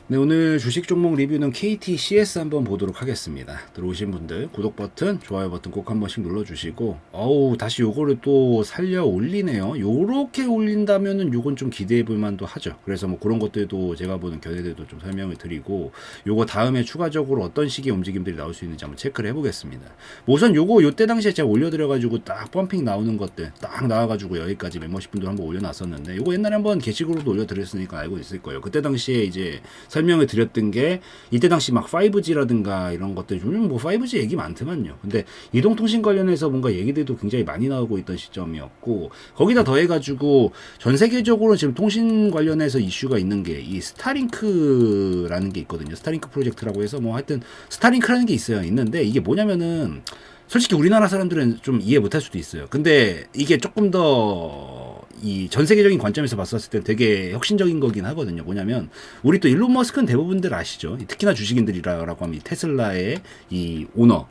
네, 오늘 주식 종목 리뷰는 KTCS 한번 보도록 하겠습니다. 들어오신 분들 구독 버튼, 좋아요 버튼 꼭 한 번씩 눌러주시고, 다시 요거를 또 살려 올리네요. 요렇게 올린다면은 요건 좀 기대해 볼 만도 하죠. 그래서 뭐 그런 것들도 제가 보는 견해들도 좀 설명을 드리고, 요거 다음에 추가적으로 어떤 식의 움직임들이 나올 수 있는지 한번 체크를 해보겠습니다. 우선 요때 당시에 제가 올려드려가지고 딱 펌핑 나오는 것들 딱 나와가지고 여기까지 멤버십 분들 한번 올려놨었는데, 요거 옛날에 한번 게시글로도 올려드렸으니까 알고 있을 거예요. 그때 당시에 이제 설명을 드렸던 게 이때 당시 막 5G라든가 이런 것들 요즘 뭐 5G 얘기 많더만요. 근데 이동통신 관련해서 뭔가 얘기들도 굉장히 많이 나오고 있던 시점이었고, 거기다 더해가지고 전 세계적으로 지금 통신 관련해서 이슈가 있는 게 이 스타링크라는 게 있거든요. 스타링크 프로젝트라고 해서 뭐 하여튼 스타링크라는 게 있는데 이게 뭐냐면은 솔직히 우리나라 사람들은 좀 이해 못할 수도 있어요. 근데 이게 조금 더 이 전 세계적인 관점에서 봤었을 때 되게 혁신적인 거긴 하거든요. 뭐냐면 우리 또 일론 머스크는 대부분들 아시죠. 특히나 주식인들이라고 하면 이 테슬라의 이 오너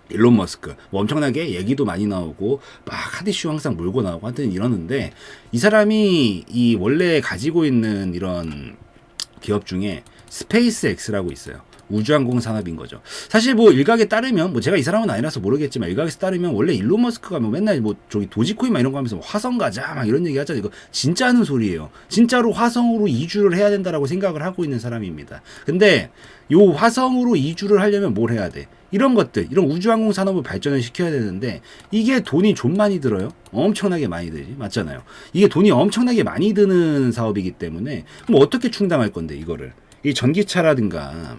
일론 머스크 뭐 엄청나게 얘기도 많이 나오고 막 핫 이슈 항상 몰고 나오고 하여튼 이러는데, 이 사람이 이 원래 가지고 있는 이런 기업 중에 스페이스 X라고 있어요. 우주항공 산업인 거죠. 사실 뭐 일각에 따르면, 뭐 제가 이 사람은 아니라서 모르겠지만 일각에서 따르면 원래 일론 머스크가 뭐 맨날 뭐 저기 도지코인 막 이런 거 하면서 화성 가자 막 이런 얘기 하잖아요. 이거 진짜 하는 소리예요. 진짜로 화성으로 이주를 해야 된다라고 생각을 하고 있는 사람입니다. 근데 요 화성으로 이주를 하려면 뭘 해야 돼? 이런 것들, 이런 우주항공 산업을 발전을 시켜야 되는데 이게 돈이 좀 많이 들어요. 엄청나게 많이 들지, 맞잖아요. 이게 돈이 엄청나게 많이 드는 사업이기 때문에 뭐 어떻게 충당할 건데 이거를, 이 전기차라든가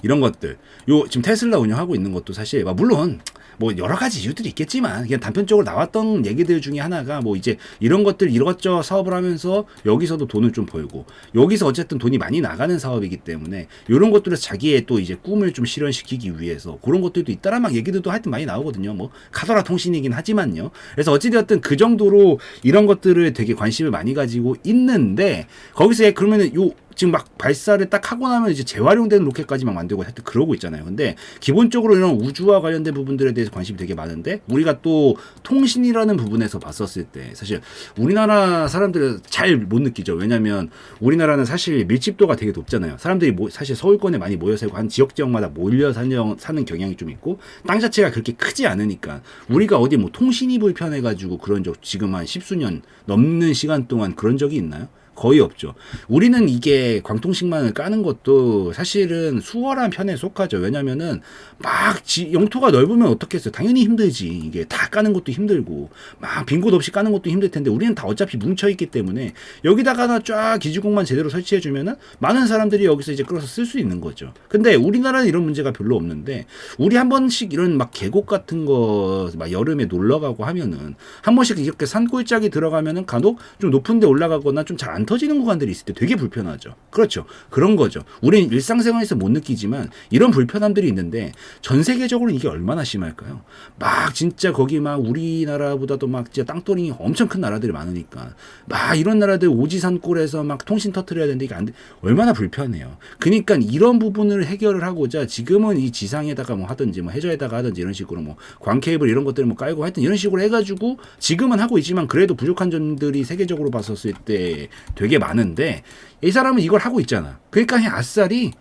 이런 것들, 요 지금 테슬라 운영하고 있는 것도 사실 물론 뭐 여러 가지 이유들이 있겠지만 그냥 단편적으로 나왔던 얘기들 중에 하나가 뭐 이제 이런 것들 이것저것 사업을 하면서 여기서도 돈을 좀 벌고 여기서 어쨌든 돈이 많이 나가는 사업이기 때문에 이런 것들에서 자기의 또 이제 꿈을 좀 실현시키기 위해서 그런 것들도 있다란 막 얘기들도 하여튼 많이 나오거든요. 뭐 카더라 통신이긴 하지만요. 그래서 어찌되었든 그 정도로 이런 것들을 되게 관심을 많이 가지고 있는데, 거기서 그러면은 요 지금 막 발사를 딱 하고 나면 이제 재활용되는 로켓까지 막 만들고 하여튼 그러고 있잖아요. 근데 기본적으로 이런 우주와 관련된 부분들에 대해서 관심이 되게 많은데, 우리가 또 통신이라는 부분에서 봤었을 때 사실 우리나라 사람들은 잘 못 느끼죠. 왜냐면 우리나라는 사실 밀집도가 되게 높잖아요. 사람들이 사실 서울권에 많이 모여 살고 한 지역마다 몰려 사는 경향이 좀 있고, 땅 자체가 그렇게 크지 않으니까 우리가 어디 뭐 통신이 불편해가지고 그런 적 지금 한 십수년 넘는 시간 동안 그런 적이 있나요? 거의 없죠. 우리는 이게 광통식만을 까는 것도 사실은 수월한 편에 속하죠. 왜냐면은 막 영토가 넓으면 어떻겠어요? 당연히 힘들지. 이게 다 까는 것도 힘들고 막 빈 곳 없이 까는 것도 힘들 텐데 우리는 다 어차피 뭉쳐 있기 때문에 여기다가 쫙 기지국만 제대로 설치해 주면은 많은 사람들이 여기서 이제 끌어서 쓸 수 있는 거죠. 근데 우리나라는 이런 문제가 별로 없는데, 우리 한 번씩 이런 막 계곡 같은 거 막 여름에 놀러 가고 하면은 한 번씩 이렇게 산골짜기 들어가면은 간혹 좀 높은 데 올라가거나 좀 잘 안 터지는 구간들이 있을 때 되게 불편하죠. 그렇죠. 그런 거죠. 우리는 일상생활에서 못 느끼지만 이런 불편함들이 있는데 전 세계적으로 이게 얼마나 심할까요? 막 진짜 거기 막 우리나라보다도 막 진짜 땅덩이 엄청 큰 나라들이 많으니까 막 이런 나라들 오지산골에서 막 통신 터트려야 되는데 이게 안 돼. 얼마나 불편해요. 그러니까 이런 부분을 해결을 하고자 지금은 이 지상에다가 뭐 하든지 뭐 해저에다가 하든지 이런 식으로 뭐 광케이블 이런 것들을 뭐 깔고 하여튼 이런 식으로 해가지고 지금은 하고 있지만 그래도 부족한 점들이 세계적으로 봤었을 때 되게 많은데, 이 사람은 이걸 하고 있잖아. 그러니까 그냥 아싸리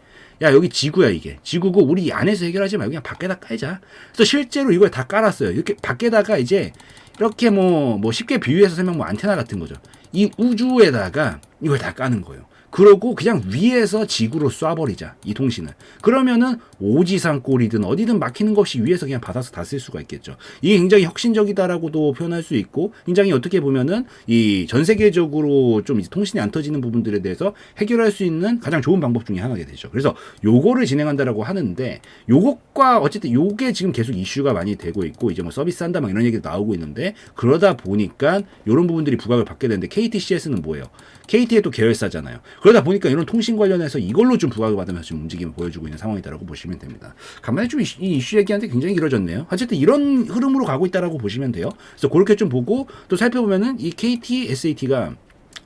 야 여기 지구야, 이게 지구고 우리 안에서 해결하지 말고 그냥 밖에다 깔자. 그래서 실제로 이걸 다 깔았어요. 이렇게 밖에다가 이제 이렇게 뭐 쉽게 비유해서 설명, 뭐 안테나 같은 거죠. 이 우주에다가 이걸 다 까는 거예요. 그러고 그냥 위에서 지구로 쏴버리자, 이 통신을. 그러면은 오지산 꼴이든 어디든 막히는 것 없이 위에서 그냥 받아서 다 쓸 수가 있겠죠. 이게 굉장히 혁신적이다라고도 표현할 수 있고, 굉장히 어떻게 보면은 이 전 세계적으로 좀 이제 통신이 안 터지는 부분들에 대해서 해결할 수 있는 가장 좋은 방법 중에 하나가 되죠. 그래서 요거를 진행한다라고 하는데, 요것과 어쨌든 요게 지금 계속 이슈가 많이 되고 있고, 이제 뭐 서비스 한다 막 이런 얘기도 나오고 있는데, 그러다 보니까 요런 부분들이 부각을 받게 되는데, KTCS는 뭐예요? KT의 또 계열사잖아요. 그러다 보니까 이런 통신 관련해서 이걸로 좀 부각을 받으면서 좀 움직임을 보여주고 있는 상황이다라고 보시면 됩니다. 간만에 좀 이 이슈 얘기하는데 굉장히 길어졌네요. 어쨌든 이런 흐름으로 가고 있다라고 보시면 돼요. 그래서 그렇게 좀 보고 또 살펴보면은 이 KT, SAT가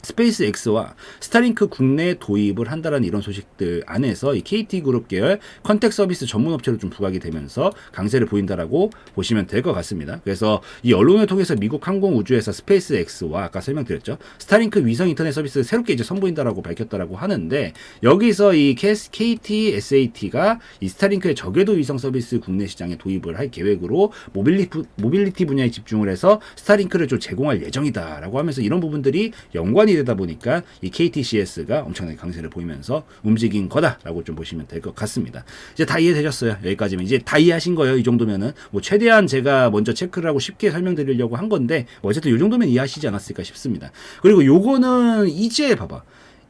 스페이스 X와 스타링크 국내 도입을 한다는 이런 소식들 안에서 이 KT그룹 계열 컨택 서비스 전문 업체로 좀 부각이 되면서 강세를 보인다라고 보시면 될 것 같습니다. 그래서 이 언론을 통해서 미국 항공우주회사 스페이스 X와 아까 설명드렸죠. 스타링크 위성 인터넷 서비스 새롭게 이제 선보인다라고 밝혔다라고 하는데 여기서 이 KT SAT가 이 스타링크의 저궤도 위성 서비스 국내 시장에 도입을 할 계획으로 모빌리티 분야에 집중을 해서 스타링크를 좀 제공할 예정이다라고 하면서 이런 부분들이 연관이 되다 보니까 이 KTCS가 엄청나게 강세를 보이면서 움직인 거다라고 좀 보시면 될 것 같습니다. 이제 다 이해되셨어요. 여기까지면 이제 다 이해하신 거예요. 이 정도면은 뭐 최대한 제가 먼저 체크를 하고 쉽게 설명드리려고 한 건데 어쨌든 이 정도면 이해하시지 않았을까 싶습니다. 그리고 요거는 이제 봐봐.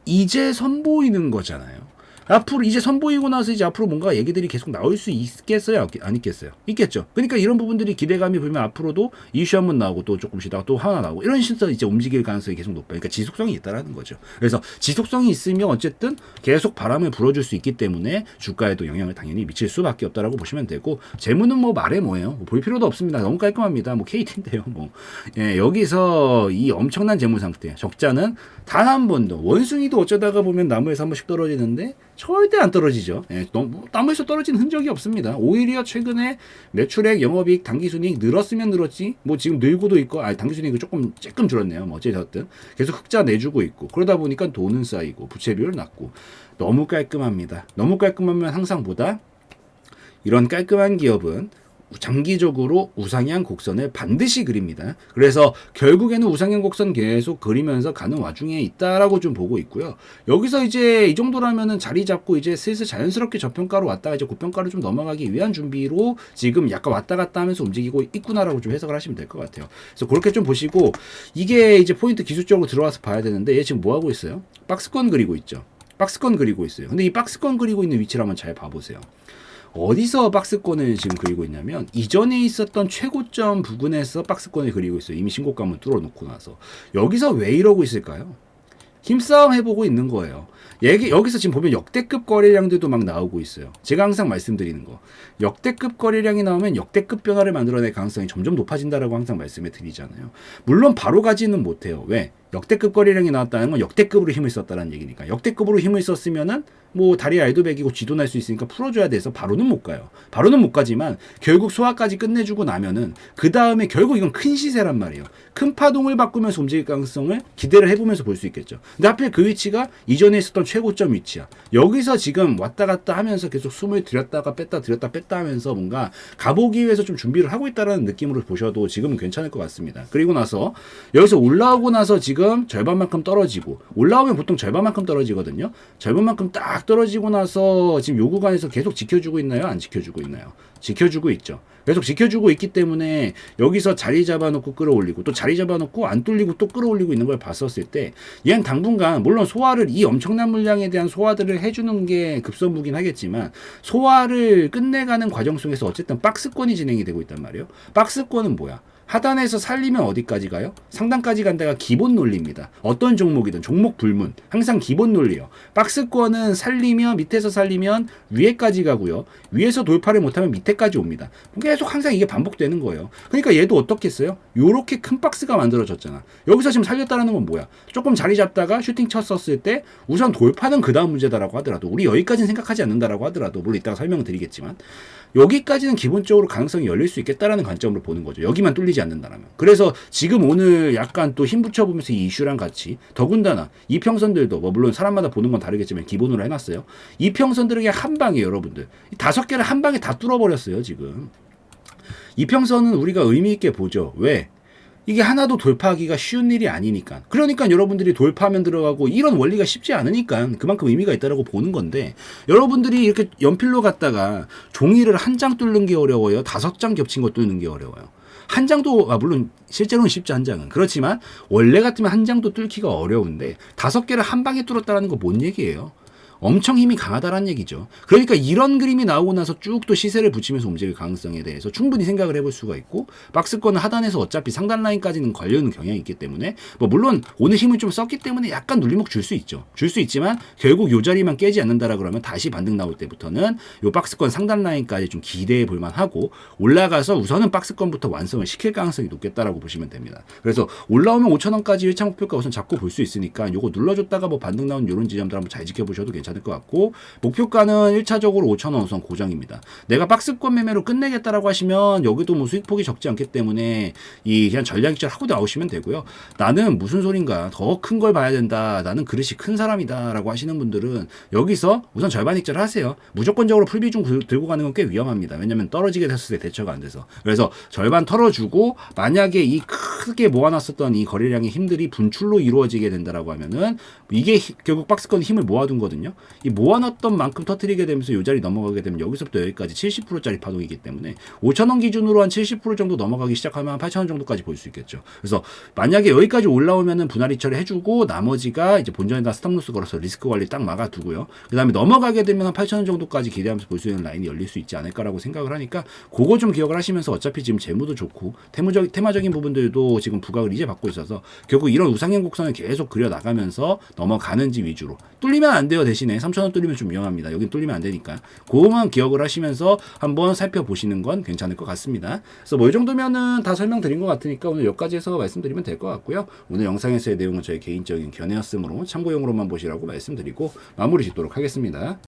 이제 선보이는 거잖아요. 앞으로 이제 선보이고 나서 이제 앞으로 뭔가 얘기들이 계속 나올 수 있겠어요? 안 있겠어요? 있겠죠. 그러니까 이런 부분들이 기대감이 보면 앞으로도 이슈 한번 나오고 또 조금씩 또 하나 나오고 이런 식으로 이제 움직일 가능성이 계속 높아요. 그러니까 지속성이 있다라는 거죠. 그래서 지속성이 있으면 어쨌든 계속 바람을 불어줄 수 있기 때문에 주가에도 영향을 당연히 미칠 수밖에 없다라고 보시면 되고 재무는 뭐 말해 뭐예요? 볼 필요도 없습니다. 너무 깔끔합니다. 뭐 KT인데요. 뭐 예, 여기서 이 엄청난 재무 상태 적자는 단 한 번도 원숭이도 어쩌다가 보면 나무에서 한 번씩 떨어지는데 절대 안 떨어지죠. 예, 나무에서 떨어진 흔적이 없습니다. 오히려 최근에 매출액, 영업이익, 당기순이익 늘었으면 늘었지. 뭐 지금 늘고도 있고, 당기순이익이 조금 줄었네요. 뭐 어쨌든 계속 흑자 내주고 있고 그러다 보니까 돈은 쌓이고 부채비율 낮고 너무 깔끔합니다. 너무 깔끔하면 항상보다 이런 깔끔한 기업은 장기적으로 우상향 곡선을 반드시 그립니다. 그래서 결국에는 우상향 곡선 계속 그리면서 가는 와중에 있다라고 좀 보고 있고요. 여기서 이제 이 정도라면은 자리 잡고 이제 슬슬 자연스럽게 저평가로 왔다가 이제 고평가로 좀 넘어가기 위한 준비로 지금 약간 왔다 갔다 하면서 움직이고 있구나라고 좀 해석을 하시면 될 것 같아요. 그래서 그렇게 좀 보시고 이게 이제 포인트 기술적으로 들어와서 봐야 되는데 얘 지금 뭐 하고 있어요? 박스권 그리고 있죠. 박스권 그리고 있어요. 근데 이 박스권 그리고 있는 위치를 한번 잘 봐보세요. 어디서 박스권을 지금 그리고 있냐면 이전에 있었던 최고점 부근에서 박스권을 그리고 있어요. 이미 신고가만 뚫어놓고 나서. 여기서 왜 이러고 있을까요? 힘싸움 해보고 있는 거예요. 여기서 지금 보면 역대급 거래량들도 막 나오고 있어요. 제가 항상 말씀드리는 거. 역대급 거래량이 나오면 역대급 변화를 만들어낼 가능성이 점점 높아진다라고 항상 말씀을 드리잖아요. 물론 바로 가지는 못해요. 왜? 역대급 거래량이 나왔다는 건 역대급으로 힘을 썼다는 얘기니까. 역대급으로 힘을 썼으면은 뭐 다리 알도 베기고 쥐도 날 수 있으니까 풀어줘야 돼서 바로는 못 가요. 바로는 못 가지만 결국 소화까지 끝내주고 나면은 그 다음에 결국 이건 큰 시세란 말이에요. 큰 파동을 바꾸면서 움직일 가능성을 기대를 해보면서 볼 수 있겠죠. 근데 하필 그 위치가 이전에 있었던 최고점 위치야. 여기서 지금 왔다 갔다 하면서 계속 숨을 들였다가 뺐다 하면서 뭔가 가보기 위해서 좀 준비를 하고 있다는 느낌으로 보셔도 지금은 괜찮을 것 같습니다. 그리고 나서 여기서 올라오고 나서 지금 절반만큼 떨어지고 올라오면 보통 절반만큼 떨어지거든요. 절반만큼 딱 떨어지고 나서 지금 요 구간에서 계속 지켜주고 있나요? 안 지켜주고 있나요? 지켜주고 있죠. 계속 지켜주고 있기 때문에 여기서 자리 잡아놓고 끌어올리고 또 자리 잡아놓고 안 뚫리고 또 끌어올리고 있는 걸 봤었을 때 얘는 당분간 물론 소화를 이 엄청난 물량에 대한 소화들을 해주는 게 급선무긴 하겠지만 소화를 끝내가는 과정 속에서 어쨌든 박스권이 진행이 되고 있단 말이에요. 박스권은 뭐야? 하단에서 살리면 어디까지 가요? 상단까지 간다가 기본 논리입니다. 어떤 종목이든 종목 불문 항상 기본 논리예요. 박스권은 살리면 밑에서 살리면 위에까지 가고요. 위에서 돌파를 못하면 밑에까지 옵니다. 계속 항상 이게 반복되는 거예요. 그러니까 얘도 어떻게 했어요? 요렇게 큰 박스가 만들어졌잖아. 여기서 지금 살렸다는 건 뭐야? 조금 자리 잡다가 슈팅 쳤었을 때 우선 돌파는 그 다음 문제다라고 하더라도 우리 여기까지는 생각하지 않는다라고 하더라도 물론 이따가 설명을 드리겠지만 여기까지는 기본적으로 가능성이 열릴 수 있겠다라는 관점으로 보는 거죠. 여기만 뚫리지 않는다라면. 그래서 지금 오늘 약간 또 힘 붙여보면서 이 이슈랑 같이 더군다나 이평선들도 뭐 물론 사람마다 보는 건 다르겠지만 기본으로 해놨어요. 이평선들은 그냥 한 방에 여러분들 5개를 한 방에 다 뚫어버렸어요 지금. 이평선은 우리가 의미 있게 보죠. 왜? 이게 하나도 돌파하기가 쉬운 일이 아니니까. 그러니까 여러분들이 돌파하면 들어가고 이런 원리가 쉽지 않으니까 그만큼 의미가 있다라고 보는 건데 여러분들이 이렇게 연필로 갔다가 종이를 한 장 뚫는 게 어려워요. 5장 겹친 거 뚫는 게 어려워요. 한 장도 물론 실제로는 쉽지 한 장은 그렇지만 원래 같으면 한 장도 뚫기가 어려운데 5개를 한 방에 뚫었다라는 거 뭔 얘기예요? 엄청 힘이 강하다라는 얘기죠. 그러니까 이런 그림이 나오고 나서 쭉 또 시세를 붙이면서 움직일 가능성에 대해서 충분히 생각을 해볼 수가 있고, 박스권은 하단에서 어차피 상단 라인까지는 걸려있는 경향이 있기 때문에 뭐 물론 오늘 힘을 좀 썼기 때문에 약간 눌림목 줄 수 있죠. 줄 수 있지만 결국 요 자리만 깨지 않는다라 그러면 다시 반등 나올 때부터는 요 박스권 상단 라인까지 좀 기대해 볼 만하고, 올라가서 우선은 박스권부터 완성을 시킬 가능성이 높겠다라고 보시면 됩니다. 그래서 올라오면 5,000원까지 1차 목표가 우선 잡고 볼 수 있으니까 요거 눌러줬다가 뭐 반등 나온 요런 지점들 한번 잘 지켜보셔도 괜찮을 것 같고, 목표가는 1차적으로 5,000원 우선 고정입니다. 내가 박스권 매매로 끝내겠다라고 하시면 여기도 뭐 수익폭이 적지 않기 때문에 이 그냥 전략 익절 하고 나오시면 되고요. 나는 무슨 소린가, 더 큰 걸 봐야 된다, 나는 그릇이 큰 사람이다 라고 하시는 분들은 여기서 우선 절반 익절을 하세요. 무조건적으로 풀비중 들고 가는 건 꽤 위험합니다. 왜냐면 떨어지게 됐을 때 대처가 안 돼서. 그래서 절반 털어주고, 만약에 이 크게 모아놨었던 이 거래량의 힘들이 분출로 이루어지게 된다라고 하면은 이게 결국 박스권 힘을 모아둔 거든요. 이 모아놨던 만큼 터트리게 되면서 이 자리 넘어가게 되면 여기서부터 여기까지 70%짜리 파동이기 때문에 5,000원 기준으로 한 70% 정도 넘어가기 시작하면 한 8,000원 정도까지 볼 수 있겠죠. 그래서 만약에 여기까지 올라오면은 분할 이처리 해주고, 나머지가 이제 본전에다 스탑로스 걸어서 리스크 관리 딱 막아두고요. 그 다음에 넘어가게 되면 한 8,000원 정도까지 기대하면서 볼 수 있는 라인이 열릴 수 있지 않을까라고 생각을 하니까, 그거 좀 기억을 하시면서, 어차피 지금 재무도 좋고 테마적인 부분들도 지금 부각을 이제 받고 있어서 결국 이런 우상향 곡선을 계속 그려 나가면서 넘어가는지 위주로. 뚫리면 안 돼요. 대신에 3,000원 뚫리면 좀 위험합니다. 여긴 뚫리면 안 되니까 그거만 기억을 하시면서 한번 살펴보시는 건 괜찮을 것 같습니다. 그래서 뭐 이 정도면은 다 설명드린 것 같으니까 오늘 여기까지 해서 말씀드리면 될 것 같고요. 오늘 영상에서의 내용은 저의 개인적인 견해였으므로 참고용으로만 보시라고 말씀드리고 마무리 짓도록 하겠습니다.